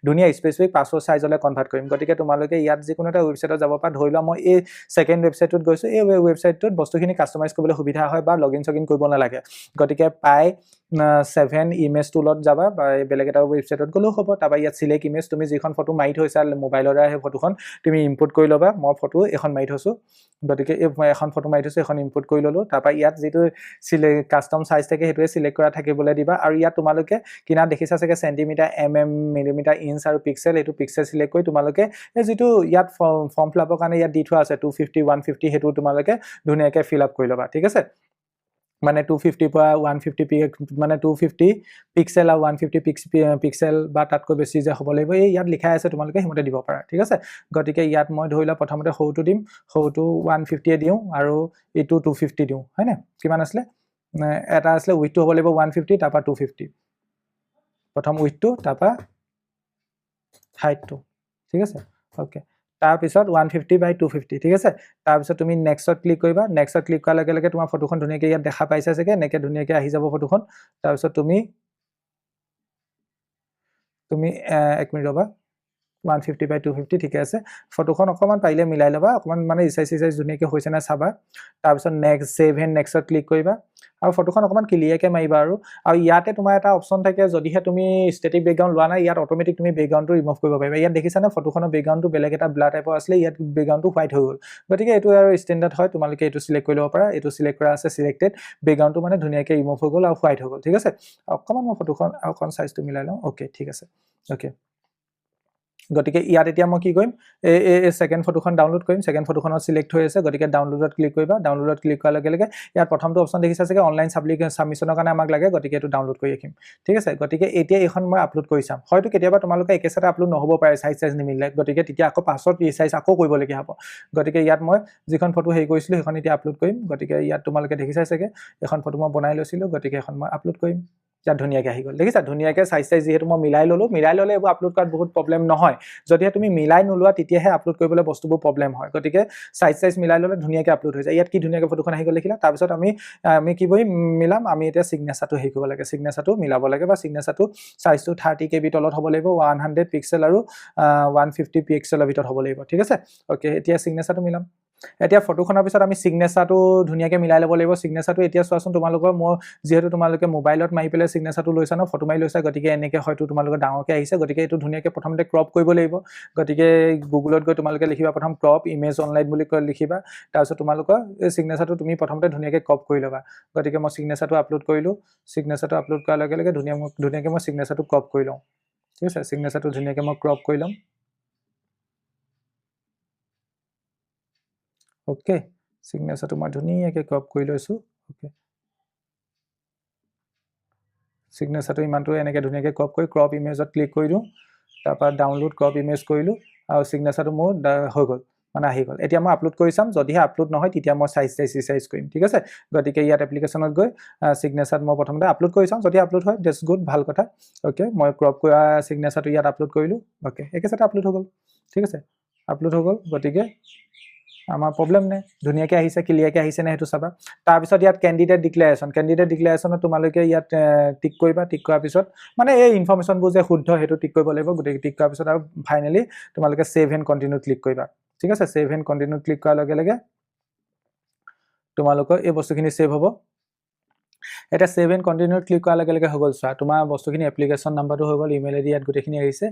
ধুনীয়া স্পেচিফিক পাছপোৰ্ট সাইজলৈ কনভাৰ্ট কৰিম গতিকে তোমালোকে ইয়াত যিকোনো এটা ৱেবছাইটত যাব পৰা ধৰি লোৱা মই এই ছেকেণ্ড ৱেবছাইটটোত গৈছোঁ এই ৱেবছাইটটোত বস্তুখিনি কাষ্টমাইজ কৰিবলৈ সুবিধা হয় বা লগইন চগিন কৰিব নালাগে গতিকে পাই 7 ইমেজ টুলত যাবা বা বেলেগ এটা ৱেবছাইটত গ'লেও হ'ব তাৰপৰা ইয়াত চিলেক্ট ইমেজ তুমি যিখন ফটো মাৰি থৈছা মোবাইলৰ দ্বাৰা সেই ফটোখন তুমি ইম্পোৰ্ট কৰি ল'বা মই ফটো এখন মাৰি থৈছোঁ গতিকে মই এখন ফটো মাৰি থৈছোঁ এখন ইম্পোৰ্ট কৰি ল'লোঁ তাৰপৰা ইয়াত যিটো কাষ্টম চাইজ থাকে সেইটোৱে চিলেক্ট কৰা থাকিবলৈ দিবা আৰু ইয়াত তোমালোকে কিনাত দেখিছা চাগে চেণ্টিমিটাৰ মিলিমিটাৰ ইঞ্চ আৰু পিক্সেল এইটো পিক্সেল চিলেক্ট কৰি তোমালোকে এই যিটো ইয়াত ফৰ্ম ফিল আপৰ কাৰণে ইয়াত দি থোৱা আছে 250 150 সেইটো তোমালোকে ধুনীয়াকৈ ফিল আপ কৰি ল'বা ঠিক আছে মানে 250 পৰা 150 মানে 250 পিক্সেল আৰু 150 পিক্সেল বা তাতকৈ বেছি যে হ'ব লাগিব এই ইয়াত লিখাই আছে তোমালোকে সেইমতে দিব পাৰা ঠিক আছে গতিকে ইয়াত মই ধৰি লোৱা প্ৰথমতে সৰুটো দিম সৰুটো 150 দিওঁ আৰু এইটো 250 দিওঁ হয়নে কিমান আছিলে এটা আছিলে উইথটো হ'ব লাগিব 150 তাৰপৰা 250 প্ৰথম উইথটো তাৰপৰা হাইটটো ঠিক আছে ওকে তাৰপিছত 150 by 250 ঠিক আছে তাৰপিছত তুমি নেক্সটত ক্লিক কৰিবা নেক্সটত ক্লিক কৰাৰ লগে লগে তোমাৰ ফটোখন ধুনীয়াকৈ ইয়াত দেখা পাইছা চাগে এনেকৈ ধুনীয়াকৈ আহি যাব ফটোখন তাৰপিছত তুমি এক মিনিট ৰ'বা 150 by 250 ঠিকে আছে ফটোখন অকণমান পাৰিলে মিলাই ল'বা অকণমান মানে ৰিচাইজ ধুনীয়াকৈ হৈছে নে চাবা তাৰপিছত নেক্সট ছেভ এণ্ড নেক্সটত ক্লিক কৰিবা আৰু ফটোখন অকণমান ক্লিয়াৰকৈ মাৰিবা আৰু ইয়াতে তোমাৰ এটা অপশ্যন থাকে যদিহে তুমি ষ্টেটিক বেকগ্ৰাউণ্ড লোৱা নাই ইয়াত অট'মেটিক তুমি বেকগ্ৰাউণ্ডটো ৰিমুভ কৰিব পাৰিবা ইয়াত দেখিছানে ফটোখনৰ বেকগ্ৰাউণ্ডটো বেলেগ এটা ব্লাৰ টাইপৰ আছিলে ইয়াত বেকগ্ৰাউণ্ডটো হোৱাইট হৈ গ'ল গতিকে এইটো আৰু ষ্টেণ্ডাৰ্ড হয় তোমালোকে এইটো চিলেক্ট কৰি ল'ব পাৰা এইটো চিলেক্ট কৰা আছে চিলেক্টেড বেকগ্ৰাউণ্ডটো মানে ধুনীয়াকৈ ৰিমুভ হৈ গ'ল আৰু হোৱাইট হৈ গ'ল ঠিক আছে অকণমান মই ফটোখন অকণ চাইজটো মিলাই লওঁ অ'কে ঠিক আছে অ'কে গতিকে ইয়াত এতিয়া মই কি কৰিম এই ছেকেণ্ড ফটোখন ডাউনলোড কৰিম ছেকেণ্ড ফটোখনত চিলেক্ট হৈ আছে গতিকে ডাউনলোডত ক্লিক কৰিবা ডাউনলোডত ক্লিক কৰাৰ লগে লগে ইয়াত প্ৰথমটো অপশ্যন দেখিছা চাগে অনলাইন ছাবমিশ্যনৰ কাৰণে আমাক লাগে গতিকে এইটো ডাউনলোড কৰি ৰাখিম ঠিক আছে গতিকে এতিয়া এইখন মই আপলোড কৰি চাম হয়তো কেতিয়াবা তোমালোকে একেচাতে আপলোড নহ'ব পাৰে চাইজ নিমিলে গতিকে তেতিয়া আকৌ পাছত ৰিচাইজ আকৌ কৰিবলগীয়া হ'ব গতিকে ইয়াত মই যিখন ফটো হেৰি কৰিছিলোঁ সেইখন এতিয়া আপলোড কৰিম গতিকে ইয়াত তোমালোকে দেখিছা চাগে এখন ফটো মই বনাই লৈছিলোঁ গতিকে এখন মই আপলোড কৰিম ইয়াত ধুনীয়াকৈ আহি গ'ল দেখিছা ধুনীয়াকৈ চাইজ যিহেতু মই মিলাই ল'লোঁ মিলাই ল'লে এইবোৰ আপলোড কৰাত বহুত প্ৰব্লেম নহয় যদিহে তুমি মিলাই নোলোৱা তেতিয়াহে আপলোড কৰিবলৈ বস্তুবোৰ প্ৰব্লেম হয় গতিকে চাইজ মিলাই ল'লে ধুনীয়াকৈ আপলোড হৈ যায় ইয়াত কি ধুনীয়াকৈ ফটোখন আহি গ'ল দেখিলা তাৰপিছত আমি কি কৰিম মিলাম আমি এতিয়া চিগনেচাৰটো হেৰি কৰিব লাগে চিগনেচাৰটো মিলাব লাগে বা চিগনেচাৰটো চাইজটো 30 KB তলত হ'ব লাগিব 100 পিক্সেল আৰু 150 পিক্সেলৰ ভিতৰত হ'ব লাগিব ঠিক আছে অ'কে এতিয়া চিগনেচাৰটো মিলাম এতিয়া ফটোখনৰ পিছত আমি চিগনেচাৰটো ধুনীয়াকৈ মিলাই ল'ব লাগিব চিগনেচাৰটো এতিয়া চোৱাচোন তোমালোকৰ মই যিহেতু তোমালোকে মোবাইলত মাৰি পেলাই চিগনেচাৰটো লৈছা ন ফটো মাৰি লৈছা গতিকে এনেকৈ হয়তো তোমালোকৰ ডাঙৰকৈ আহিছে গতিকে এইটো ধুনীয়াকৈ প্ৰথমতে ক্ৰপ কৰিব লাগিব গতিকে গুগলত গৈ তোমালোকে লিখিবা প্ৰথম ক্ৰপ ইমেজ অনলাইন বুলি কৈ লিখিবা তাৰপিছত তোমালোকৰ এই চিগনেচাৰটো তুমি প্ৰথমতে ধুনীয়াকৈ ক্ৰপ কৰি ল'বা গতিকে মই চিগনেচাৰটো আপলোড কৰিলোঁ চিগনেচাৰটো আপলোড কৰাৰ লগে লগে ধুনীয়াকৈ মই চিগনেচাৰটো ক্ৰপ কৰি লওঁ ঠিক আছে চিগনেচাৰটো ধুনীয়াকৈ মই ক্ৰপ কৰি ল'ম ওকে চিগনেচাৰটো মই ধুনীয়াকৈ ক্ৰপ কৰি লৈছোঁ ওকে সিগনেচাৰটো ইমানটো এনেকৈ ধুনীয়াকৈ ক্ৰপ ইমেজত ক্লিক কৰি দিওঁ তাৰপৰা ডাউনলোড ক্ৰপ ইমেজ কৰিলোঁ আৰু সিগনেচাৰটো মোৰ হৈ গ'ল মানে আহি গ'ল এতিয়া মই আপলোড কৰি চাম যদিহে আপলোড নহয় তেতিয়া মই সাইজ কৰিম ঠিক আছে গতিকে ইয়াত এপ্লিকেশ্যনত গৈ সিগনেচাৰত মই প্ৰথমতে আপলোড কৰি চাম যদি আপলোড হয় দ্যাটছ গুড ভাল কথা ওকে মই ক্ৰপ কৰা সিগনেচাৰটো ইয়াত আপলোড কৰিলোঁ ওকে একেচাতে আপলোড হৈ গ'ল ঠিক আছে আপলোড হৈ গ'ল গতিকে আমাৰ প্ৰবলেম নাই ধুনীয়াকৈ আহিছে ক্লিয়াৰকৈ আহিছে নে সেইটো চাবা তাৰপিছত ইয়াত কেণ্ডিডেট ডিক্লেৰেশ্যনত তোমালোকে ইয়াত টিক কৰিবা টিক কৰাৰ পিছত মানে এই ইনফৰমেশ্যনবোৰ যে শুদ্ধ সেইটো টিক কৰিব লাগিব গোটেই টিক কৰাৰ পিছত আৰু ফাইনেলি তোমালোকে সেভ এণ্ড কণ্টিনিউ ক্লিক কৰিবা ঠিক আছে সেভ এণ্ড কণ্টিনিউ ক্লিক কৰাৰ লগে লগে তোমালোকৰ এই বস্তুখিনি সেভ হ'ব এটা সেভ এণ্ড কণ্টিনিউ ক্লিক কৰাৰ লগে লগে হৈ গ'ল চোৱা তোমাৰ বস্তুখিনি এপ্লিকেশ্যন নাম্বাৰটো হৈ গ'ল ইমেইল আইডি ইয়াত গোটেইখিনি আহিছে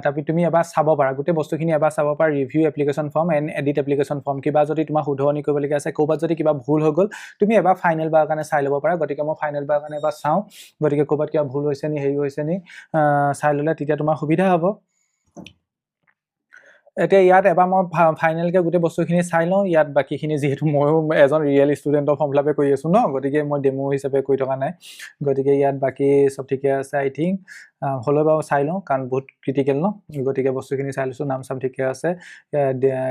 তাৰপিছত তুমি এবাৰ চাব পাৰা গোটেই বস্তুখিনি এবাৰ চাব পাৰা review application form and edit application form কিবা যদি তোমাৰ শুধৰণি কৰিবলগীয়া আছে ক'ৰবাত যদি কিবা ভুল হৈ গ'ল তুমি এবাৰ ফাইনেল বাৰ কাৰণে চাই ল'ব পাৰা গতিকে মই ফাইনেল বাৰ কাৰণে এবাৰ চাওঁ গতিকে ক'ৰবাত কিবা ভুল হৈছে নি হেৰি হৈছে নি চাই ল'লে তেতিয়া তোমাৰ সুবিধা হ'ব এতিয়া ইয়াত এবাৰ মই ফাইনেলকৈ গোটেই বস্তুখিনি চাই লওঁ ইয়াত বাকীখিনি যিহেতু ময়ো এজন ৰিয়েল ষ্টুডেণ্টৰ ফৰ্ম ফিল আপে কৰি আছোঁ ন গতিকে মই ডেমো হিচাপে কৰি থকা নাই গতিকে ইয়াত বাকী চব ঠিকে আছে আই থিংক হ'লেও বাৰু চাই লওঁ কাৰণ বহুত ক্ৰিটিকেল ন গতিকে বস্তুখিনি চাই লৈছোঁ নাম চাম ঠিকে আছে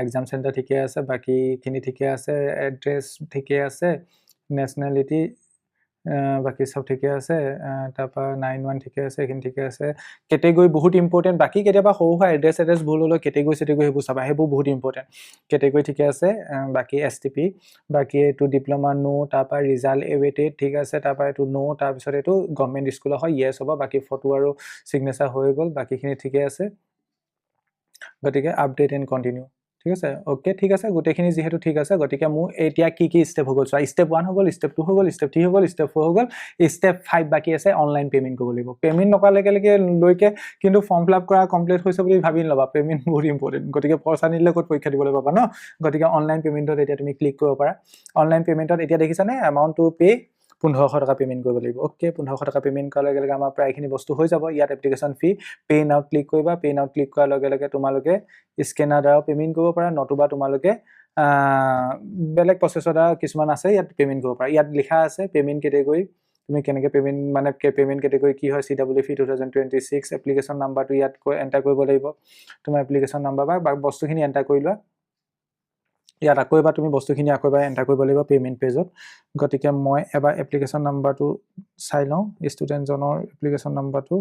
এক্সাম চেণ্টাৰ ঠিকে আছে বাকীখিনি ঠিকে আছে এড্ৰেছ ঠিকে আছে নেশ্যনেলিটি বাকি সব ঠিকে আছে তাৰপৰা 91 ঠিকে আছে এইখিনি ঠিকে আছে কেটেগৰী বহুত ইম্পৰ্টেণ্ট বাকি কেতিয়াবা সৰু সৰু এড্ৰেছ ভুল হ'লেও কেটেগৰী সেইবোৰ চাবা সেইবোৰ বহুত ইম্পৰ্টেণ্ট কেটেগৰী ঠিকে আছে বাকি এছটিপি বাকি এইটো ডিপ্ল'মা নো তাৰপৰা ৰিজাল্ট এৱেইটেড ঠিক আছে তাৰপৰা এইটো নো তাৰপিছত এইটো গভৰ্ণমেণ্ট স্কুলৰ হয় য়েছ হ'ব বাকি ফটো আৰু ছিগনেচাৰ হৈ গ'ল বাকিখিনি ঠিকে আছে গতিকে আপডেট এণ্ড কণ্টিনিউ ঠিক আছে ওকে ঠিক আছে গোটেইখিনি যেহেতু ঠিক আছে গতিকে মোৰ এতিয়া কি ষ্টেপ হৈ গ'ল চোৱা ষ্টেপ 1 হৈ গ'ল ষ্টেপ 2 হৈ গ'ল ষ্টেপ 3 হৈ গ'ল ষ্টেপ 4 হৈ গ'ল ষ্টেপ 5 বাকি আছে অনলাইন পেমেন্ট কৰিব লাগিব পেমেন্ট নকৰালৈকে লৈকে কিন্তু ফৰ্ম ফিল আপ কৰা কমপ্লিট হৈছে বুলি ভাবি নলবা পেমেন্ট বহুত ইম্পৰ্টেণ্ট গতিকে পইচা নিলে ক'ত পৰীক্ষা দিবলৈ পাবা ন গতিকে অনলাইন পেমেন্টত এতিয়া তুমি ক্লিক কৰিব পাৰা অনলাইন পেমেন্টত এতিয়া দেখিছানে এমাউণ্ট টু পে 1500 টকা পেমেন্ট কৰিব লাগিব ওকে 1500 টকা পেমেন্ট কৰাৰ লগে লগে আমাৰ প্ৰায়খিনি বস্তু হৈ যাব ইয়াত এপ্লিকেশ্যন ফি পে নাও ক্লিক কৰিবা পে নাও ক্লিক কৰাৰ লগে লগে তোমালোকে স্কেনাৰ দ্বাৰা পেমেন্ট কৰিব পাৰা নতুবা তোমালোকে বেলেগ প্ৰচেছৰ দ্বাৰা কিছুমান আছে ইয়াত পেমেন্ট কৰিব পাৰা ইয়াত লিখা আছে পেমেন্ট কেটেগৰী তুমি কেনেকৈ পেমেন্ট মানে পেমেন্ট কেটেগৰী কি হয় CWFE 2026 এপ্লিকেশ্যন নাম্বাৰটো ইয়াত এণ্টাৰ কৰিব লাগিব তোমাৰ এপ্লিকেশ্যন নাম্বাৰ বা বস্তুখিনি এণ্টাৰ কৰি লোৱা ইয়াত আকৌ এবাৰ তুমি বস্তুখিনি আকৌ এবাৰ এণ্টাৰ কৰিব লাগিব পেমেন্ট পেজত গতিকে মই এবাৰ এপ্লিকেশ্যন নাম্বাৰটো চাই লওঁ ষ্টুডেণ্টজনৰ এপ্লিকেশ্যন নাম্বাৰটো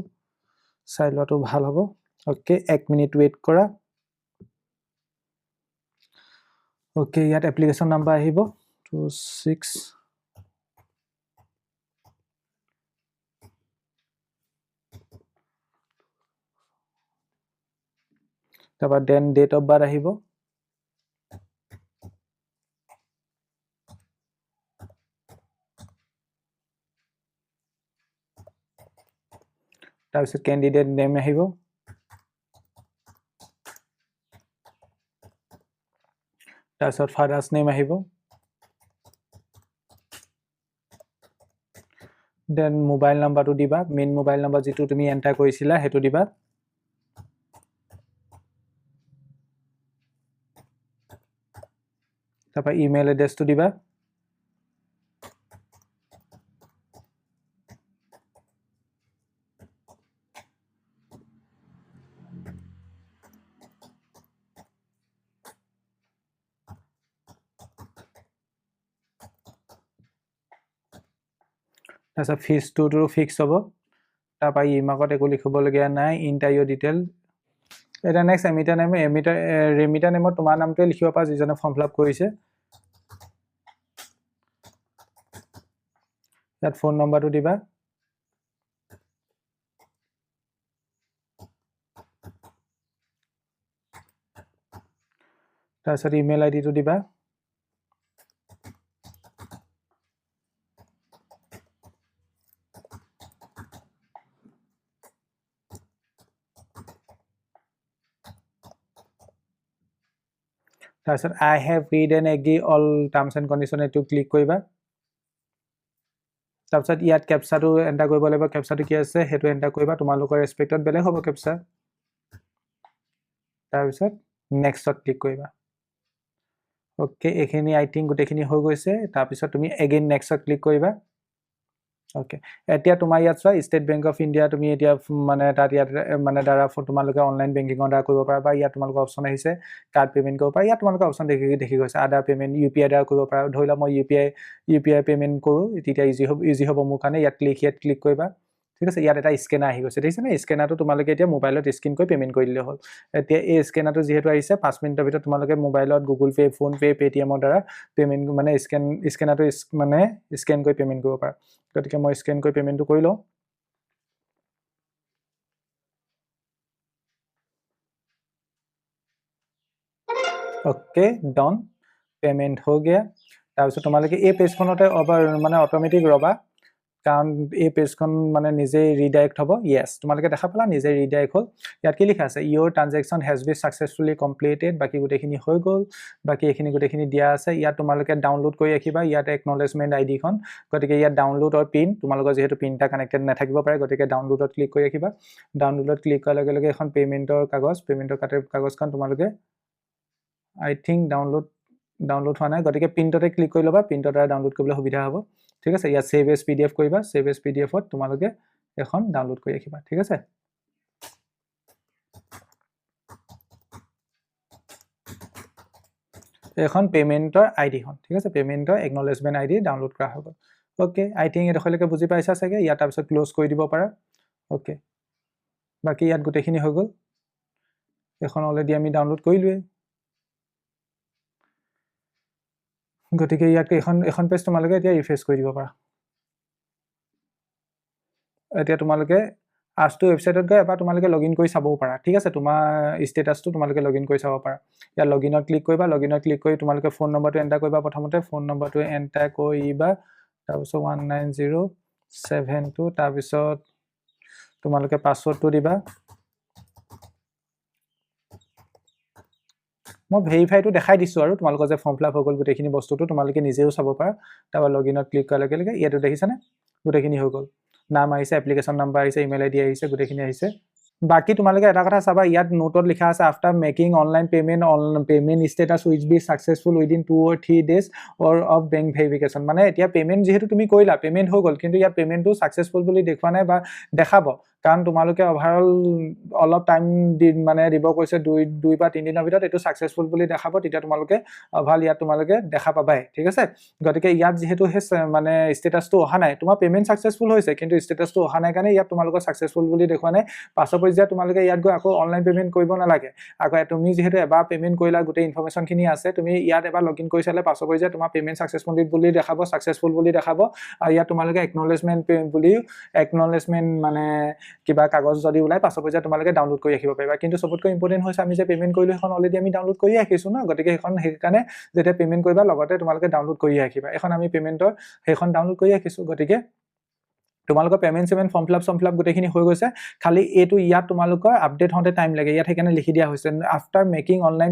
চাই লোৱাটো ভাল হ'ব ওকে 1 মিনিট ৱেইট কৰা ওকে ইয়াত এপ্লিকেশ্যন নাম্বাৰ আহিব 26 তাৰপৰা দেন ডেট অফ বাৰ্থ আহিব তাৰপিছত কেণ্ডিডেট নেম আহিব তাৰপিছত ফাদাৰ্ছ নেম আহিব দেন মোবাইল নাম্বাৰটো দিবা মেইন মোবাইল নাম্বাৰ যিটো তুমি এণ্টাৰ কৰিছিলা সেইটো দিবা তাৰপৰা ইমেইল এড্ৰেছটো দিবা তাৰপিছত ফিজটোতো ফিক্স হ'ব তাৰপৰা ইমাকত একো লিখিবলগীয়া নাই ইণ্টাৰ ইয়ৰ ডিটেইল এটা নেক্সট ৰেমিটাৰ নেমত তোমাৰ নামটোৱে লিখিব পাৰা যিজনে ফৰ্ম ফিল আপ কৰিছে ইয়াত ফোন নম্বৰটো দিবা তাৰপিছত ইমেইল আইডিটো দিবা তাৰপিছত I have read and agree all terms and conditions এইটো ক্লিক কৰিবা তাৰপিছত ইয়াত কেপচাটো এণ্টাৰ কৰিব লাগিব কেপচাটো কি আছে সেইটো এণ্টাৰ কৰিবা তোমালোকৰ ৰেছপেক্টত বেলেগ হ'ব কেপচা তাৰপিছত নেক্সটত ক্লিক কৰিবা ওকে এইখিনি আই থিংক গোটেইখিনি হৈ গৈছে তাৰপিছত তুমি এগেইন নেক্সটত ক্লিক কৰিবা ওকে এতিয়া তোমাৰ ইয়াত চোৱা ষ্টেট বেংক অফ ইণ্ডিয়া তুমি এতিয়া মানে তাত ইয়াত মানে দ্বাৰা তোমালোকে অনলাইন বেংকিঙৰ দ্বাৰা কৰিব পাৰা বা ইয়াত তোমালোকৰ অপশ্যন আহিছে কাৰ্ড পে'মেণ্ট কৰিব পাৰা ইয়াত তোমালোকৰ অপশ্যন দেখি গৈছে আদাৰ পে'মেণ্ট UPI দ্বাৰা কৰিব পাৰা ধৰি লোৱা মই UPI পে'মেণ্ট কৰোঁ তেতিয়া ইজি হ'ব মোৰ কাৰণে ইয়াত ক্লিক কৰিবা ঠিক আছে ইয়াত এটা স্কেনাৰ আহি গৈছে দেখিছেনে স্কেনাৰটো তোমালোকে এতিয়া মোবাইলত স্কেন কৰি পে'মেণ্ট কৰি দিলে হ'ল এতিয়া এই স্কেনাৰটো যিহেতু আহিছে 5 মিনিটৰ ভিতৰত তোমালোকে মোবাইলত গুগল পে' ফোন পে' পে'টিএমৰ দ্বাৰা পে'মেণ্ট মানে স্কেনাৰটো মানে স্কেন কৰি পে'মেণ্ট কৰিব পাৰা গতিকে মই স্কেন কৰি পে'মেণ্টটো কৰি লওঁ ओके डन पेमेंट हो गया তাৰপিছত তোমালোকে এই পেজখনতে মানে অটোমেটিক ৰবা কাৰণ এই পেজখন মানে নিজে ৰিডাইৰেক্ট হ'ব ইয়েছ তোমালোকে দেখা পালা নিজে ৰিডাইৰেক্ট হ'ল ইয়াত কি লিখা আছে your transaction has been successfully completed বাকি গোটেইখিনি হৈ গ'ল বাকি এইখিনি গোটেইখিনি দিয়া আছে ইয়াত তোমালোকে ডাউনলোড কৰি ৰাখিবা ইয়াত একনলেজমেণ্ট আইডি খন গতিকে ইয়াত ডাউনলোড আৰু পিন তোমালোকৰ যেহেতু পিনটা কানেক্টেড নাথাকিব পাৰে গতিকে ডাউনলোডত ক্লিক কৰি ৰাখিবা ডাউনলোডত ক্লিক কৰাৰ লগে লগে এখন পেমেণ্টৰ কাগজখন তোমালোকে I think ডাউনলোড হোৱা নাই গতিকে প্ৰিণ্টতে ক্লিক কৰি ল'বা প্ৰিণ্টৰ দ্বাৰা ডাউনলোড কৰিবলৈ সুবিধা হ'ব ঠিক আছে ইয়াত সেভ এজ PDF কৰিবা সেভ এজ PDFত তোমালোকে এখন ডাউনলোড কৰি ৰাখিবা ঠিক আছে এখন পেমেণ্টৰ আইডি খন ঠিক আছে পেমেণ্টৰ একনলেজমেণ্ট আইডি ডাউনলোড কৰা হ'ব ওকে আই থিংক এডখৰলৈকে বুজি পাইছা চাগে ইয়াত তাৰপিছত ক্লোজ কৰি দিব পাৰা ওকে বাকি ইয়াত গোটেইখিনি হৈ গ'ল এখন অলৰেডি আমি ডাউনলোড কৰিলোৱে গতিকে ইয়াক এখন পেজ তোমালোকে এতিয়া ৰিফ্ৰেছ কৰি দিব পাৰা এতিয়া তোমালোকে আজটো ৱেবছাইটত গৈ এবাৰ তোমালোকে লগইন কৰি চাবও পাৰা ঠিক আছে তোমাৰ ষ্টেটাসটো তোমালোকে লগইন কৰি চাব পাৰা ইয়াত লগইনত ক্লিক কৰিবা লগইনত ক্লিক কৰি তোমালোকে ফোন নম্বৰটো এন্টাৰ কৰিবা প্ৰথমতে ফোন নম্বৰটো এন্টাৰ কৰিবা তাৰপিছত 19072 তাৰপিছত তোমালোকে পাছৱৰ্ডটো দিবা মই ভেৰিফাইটো দেখাই দিছো আৰু তোমালোকৰ যে ফৰ্ম ফিলআপ হৈ গ'ল গোটেইখিনি বস্তুটো তোমালোকে নিজেও চাব পাৰা তাৰপৰা লগইনত ক্লিক কৰাৰ লগে লগে ইয়াতো দেখিছানে গোটেইখিনি হৈ গ'ল নাম আহিছে এপ্লিকেশ্যন নাম্বাৰ আহিছে ইমেইল আইডি আহিছে গোটেইখিনি আহিছে বাকি তোমালোকে এটা কথা চাবা ইয়াত নোটত লিখা আছে after making online payment status which be successful within 2 or 3 days or of bank verification মানে এতিয়া পেমেণ্ট যেহেতু তুমি কৰিলা পেমেণ্ট হৈ গ'ল কিন্তু ইয়াত পেমেণ্টটো সাকসেসফুল বুলি দেখুৱা নাই বা দেখাব কাৰণ তোমালোকে ওভাৰঅল অলপ টাইম মানে দিব কৈছে 2 বা 3 দিনৰ ভিতৰত এটো সাকসেসফুল বুলি দেখাব তেতিয়া তোমালোকে ওভাৰঅল ইয়াত তোমালোকে দেখা পাবাই ঠিক আছে গতিকে ইয়াত যেহেতু মানে ষ্টেটাসটো অহা নাই তোমাৰ পেমেণ্ট সাকসেসফুল হৈছে কিন্তু ষ্টেটাসটো অহা নাই কাৰণে ইয়াত তোমালোকৰ সাকসেসফুল বুলি দেখুৱা নাই পাছৰ পৰ্যায়ত তোমালোকে ইয়াত গৈ আকৌ অনলাইন পেমেণ্ট কৰিব নালাগে আকৌ তুমি যেহেতু এবাৰ পেমেণ্ট কৰিলা গোটেই ইনফৰমেশ্যনখিনি আছে তুমি ইয়াত এবাৰ লগইন কৰি চালে পাছৰ পৰ্যায়ত তোমাৰ পেমেণ্ট সাকসেসফুল বুলি দেখাব সাকসেসফুল বুলি দেখাব আৰু ইয়াত তোমালোকে একনলেজমেণ্ট মানে কিবা কাগজ যদি ওলাই পাছৰ পৰ্যায়ত তোমালোকে ডাউনলোড কৰি ৰাখিব পাৰিবা কিন্তু সবতকৈ ইম্পৰ্টেন্ট হৈছে আমি যে পেমেণ্ট কৰিলো এখন অলৰেডি আমি ডাউনলোড কৰি ৰাখিছো না গতিকে সেইকাৰণে যেতিয়া পেমেণ্ট কৰিবা লগতে তোমালোকে ডাউনলোড কৰি ৰাখিবা এখন আমি পেমেণ্টৰ সেইখন ডাউনলোড কৰি ৰাখিছো গতিকে তোমালোকৰ পেমেণ্ট ফৰ্ম ফিলআপ গোটেইখিনি হৈ গৈছে খালি এটো ইয়াত তোমালোকৰ আপডেট হওঁতে টাইম লাগে ইয়াত সেইকাৰণে লিখি দিয়া হৈছে after making online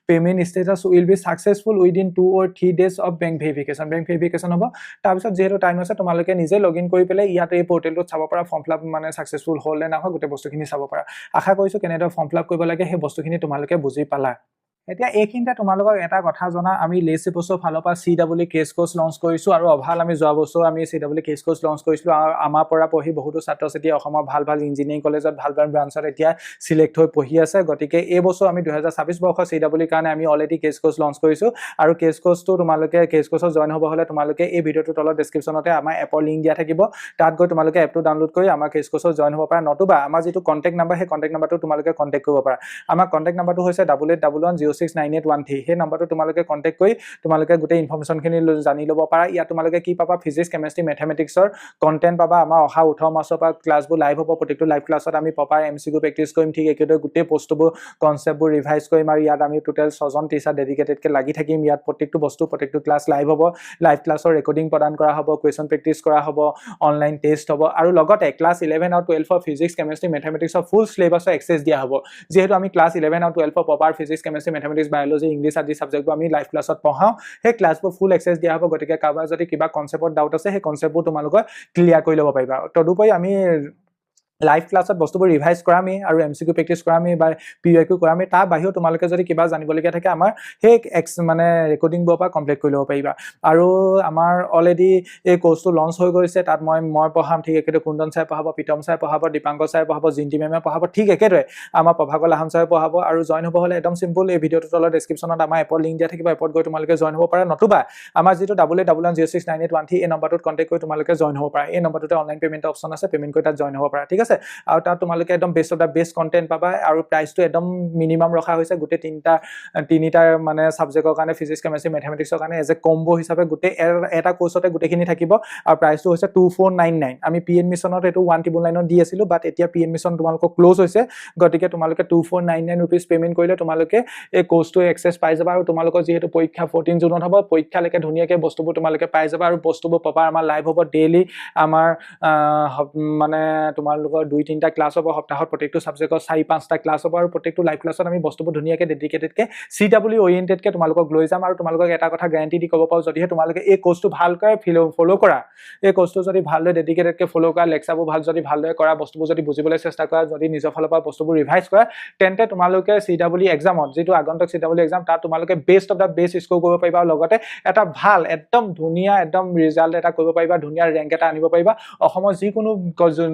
payment status will be successful within 2 or 3 days of bank verification হ'ব তাৰপিছত যেহেতু টাইম আছে তোমালোকে নিজে লগইন কৰি পেলাই ইয়াত এই পৰ্টেলটোত চাব পাৰা ফৰ্ম ফিলআপ মানে সাকসেসফুল হ'ল নে নহয় গোটেই বস্তুখিনি চাব পাৰা আশা কৰিছো কেনেদৰে ফৰ্ম ফিলআপ কৰিব লাগে সেই বস্তুখিনি তোমালোকে বুজি পালা এতিয়া এইখিনিতে তোমালোকক এটা কথা জনা আমি লেস বছৰ ফালৰ পৰা CW কেছ কোৰ্স লঞ্চ কৰিছো আৰু অভাল আমি যোৱা বছৰ আমি CW কেছ কোৰ্স লঞ্চ কৰিছিলো আৰু আমাৰ পৰা পঢ়ি বহুতো ছাত্ৰ ছাত্ৰী অসমৰ ভাল ইঞ্জিনিয়াৰিং কলেজত ভাল ব্ৰাঞ্চত এতিয়া সিলেক্ট হৈ পঢ়ি আছে গতিকে এই বছৰ আমি 2026 বৰ্ষৰ CW কাৰণে আমি অলৰেডি কেছ কোৰ্স লঞ্চ কৰিছো আৰু কেছ কোৰ্সটো তোমালোকে কেছ কোৰ্সত জয়েন হ'ব হলে তোমালোকে এই ভিডিওটোৰ তলত ডেসক্ৰিপচনতে আমাৰ এপৰ লিংক দিয়া থাকিব তাত গৈ তোমালোকে এপটো ডাউনলোড কৰি আমাৰ কেছ কোৰ্সত জয়েন হ'ব পাৰা নতুবা আমাৰ যেটো কন্টাক্ট নাম্বাৰ সেই কন্টাক্ট নাম্বাৰটো তোমালোকে কন্টাক্ট কৰিব পাৰা আমাৰ কন্টাক্ট নাম্বাৰটো হৈছে 8811069813 সেই নম্বৰটো তোমালোকে কন্টাক্ট কৰি তোমালোকে গোটেই ইনফৰমেশনখিনি জানি ল'ব পাৰা ইয়া তোমালোকে কি পাবা ফিজিক্স কেমিষ্ট্ৰি ম্যাথমেটিক্সৰ কন্টেন্ট পাবা আমাৰ অহা 18 মাসৰ পৰা ক্লাছবোৰ লাইভ হ'ব প্ৰত্যেকটো লাইভ ক্লাছত আমি প্ৰপাৰ MCQ প্ৰেক্টিস কৰিম ঠিক একেদৰে গোটেই পোষ্টবোৰ কনসেপ্টবোৰ ৰিভাইজ কৰিম আৰু ইয়াত আমি টোটাল 6 জন টিচাৰ ডেডিকেটেডকে লাগি থাকিম ইয়াত প্ৰত্যেকটো বস্তু প্ৰত্যেকটো ক্লাছ লাইভ হ'ব লাইভ ক্লাছৰ ৰেকৰ্ডিং প্ৰদান কৰা হ'ব কোৱেশ্চন প্ৰেক্টিস কৰা হ'ব অনলাইন টেষ্ট হ'ব আৰু লগতে ক্লাছ 11 আৰু 12 ফৰ ফিজিক্স কেমিষ্ট্ৰি ম্যাথমেটিক্সৰ ফুল সিলেবাছৰ এক্সেস দিয়া হ'ব যেহেতু আমি ক্লাছ 11 আৰু 12 for proper physics chemistry mathematics biology English আদি সাবজেক্টবোৰ আমি লাইভ ক্লাছত পঢ়াও সেই ক্লাছবোৰ ফুল এক্সেস দিয়া হ'ব গতিকে কাৰোবাৰ যদি কিবা কনসেপ্টত ডাউট আছে সেই কনসেপ্টবোৰ তোমালোকে ক্লিয়াৰ কৰি ল'ব পাৰিবা তদুপৰি আমি লাইভ ক্লাছত বস্তুবোৰ ৰিভাইজ কৰামি আৰু এমচিকিউ প্ৰেক্টিছ কৰামি বা পিইকিউ কৰামি তাৰ বাহিৰেও তোমালোকে যদি কিবা জানিবলগীয়া থাকে আমাৰ সেই মানে ৰেকৰ্ডিংবোৰৰ পৰা কমপ্লিট কৰি ল'ব পাৰিবা আৰু আমাৰ অলৰেডি এই কোৰ্চটো লঞ্চ হৈ গৈছে তাত মই পঢ়াম ঠিক একেদৰে কুন্দন ছাৰে পঢ়াব প্ৰীতম ছাৰে পঢ়াব দীপাংকৰ ছাৰে পঢ়াব জিন্তি মেমে পঢ়াব ঠিক একেদৰে আমাৰ প্ৰভাকৰ লাহন ছাৰে পঢ়াব আৰু জইন হ'ব হ'লে একদম চিম্পল এই ভিডিঅ'টোৰ তলত ডেছক্ৰিপশ্যনত আমাৰ এপৰ লিংক দিয়া থাকিব এপত গৈ তোমালোকে জইন হ'ব পাৰা নতুবা আমাৰ যিটো 8811069813 এই নম্বৰটোত কণ্টেক্ট কৰি তোমালোকে জইন হ'ব পাৰা এই নম্বৰটোতে অনলাইন পে'মেণ্ট অপশ্যন আছে পে'মেণ্ট কৰি তাত জইন হ'ব পাৰা ঠিক আছে আৰু তাত তোমালোকে একদম best of the best content পাবা আৰু প্ৰাইচটো একদম মিনিমাম ৰখা হৈছে গোটেই তিনিটাৰ মানে ছাবজেক্টৰ কাৰণে ফিজিক্স কেমেষ্ট্ৰি মেথমেটিক্সৰ কাৰণে এজ এ কম্বো হিচাপে গোটেই এটা কোৰ্চতে গোটেইখিনি থাকিব আৰু প্ৰাইচটো হৈছে 2499 আমি পি এডমিশ্যনত এইটো 199 দি আছিলোঁ বাট এতিয়া পি এডমিশ্যন তোমালোকৰ ক্ল'জ হৈছে গতিকে তোমালোকে 2499 ৰুপিজ পে'মেণ্ট কৰিলে তোমালোকে এই কোৰ্চটো এক্সেছ পাই যাবা আৰু তোমালোকৰ যিহেতু পৰীক্ষা 14 জুনত হ'ব পৰীক্ষালৈকে ধুনীয়াকৈ বস্তুবোৰ তোমালোকে পাই যাবা আৰু বস্তুবোৰ পাবা আমাৰ লাইভ হ'ব ডেইলি আমাৰ মানে তোমালোকৰ 2-3টা ক্লাছ হ'ব সপ্তাহত প্ৰত্যেকটো ছাবজেক্টৰ 4-5টা ক্লাছ হ'ব আৰু প্ৰত্যেকটো লাইভ ক্লাছত আমি বস্তুবোৰ ধুনীয়াকৈ ডেডিকেটেডকৈ CW অৰিয়েণ্টেডকৈ তোমালোকক লৈ যাম আৰু তোমালোকক এটা কথা গ্যাৰাণ্টি দি ক'ব পাৰোঁ যদিহে তোমালোকে এই কোৰ্চটো ভালকৈ ফ'ল' কৰা এই কোৰ্চটো যদি ভালদৰে ডেডিকেটেডকৈ ফ'ল' কৰা লেকচাৰবোৰ যদি ভালদৰে কৰা বস্তুবোৰ যদি বুজিবলৈ চেষ্টা কৰা যদি নিজৰ ফালৰ পৰা বস্তুবোৰ ৰিভাইজ কৰা তেন্তে তোমালোকে CW এক্সামত যিটো আগন্তুক CW এক্সাম তাত তোমালোকে best of the best score কৰিব পাৰিবা আৰু লগতে এটা ভাল একদম ধুনীয়া একদম ৰিজাল্ট এটা কৰিব পাৰিবা ধুনীয়া ৰেংক এটা আনিব পাৰিবা অসমৰ যিকোনো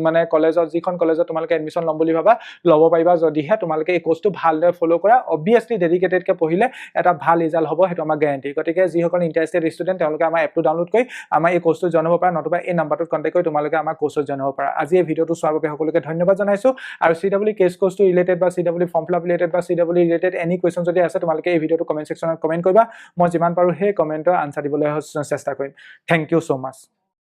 মানে কলেজত যিখন কলেজত তোমালোকে এডমিশ্যন ল'ম বুলি ভাবা ল'ব পাৰিবা যদিহে তোমালোকে এই কোৰ্চটো ভালদৰে ফ'ল' কৰা অবভিয়াছলি ডেডিকেটেডকৈ পঢ়িলে এটা ভাল ৰিজাল্ট হ'ব সেইটো আমাৰ গ্যাৰাণ্টি গতিকে যিসকল ইণ্টাৰেষ্টেড ষ্টুডেণ্ট তেওঁলোকে আমাৰ এপটো ডাউনলোড কৰি আমাৰ এই কোৰ্চটো জইন হ'ব পাৰা নতুবা এই নম্বৰটোত কণ্টেক্ট কৰি তোমালোকে আমাৰ কোৰ্চত জইন হ'ব পাৰা আজি এই ভিডিঅ'টো চোৱাৰ বাবে সকলোকে ধন্যবাদ জনাইছোঁ আৰু CW কেছ কোৰ্চটো ৰিলেটেড বা CW form fill up related বা CW ৰিলেটেড এনি কুৱেশ্যন যদি আছে তোমালোকে এই ভিডিঅ'টো কমেণ্ট ছেকশ্যনত কমেণ্ট কৰিবা মই যিমান পাৰোঁ সেই কমেণ্টৰ আনচাৰ দিবলৈ চেষ্টা কৰিম থেংক ইউ ছ' মাছ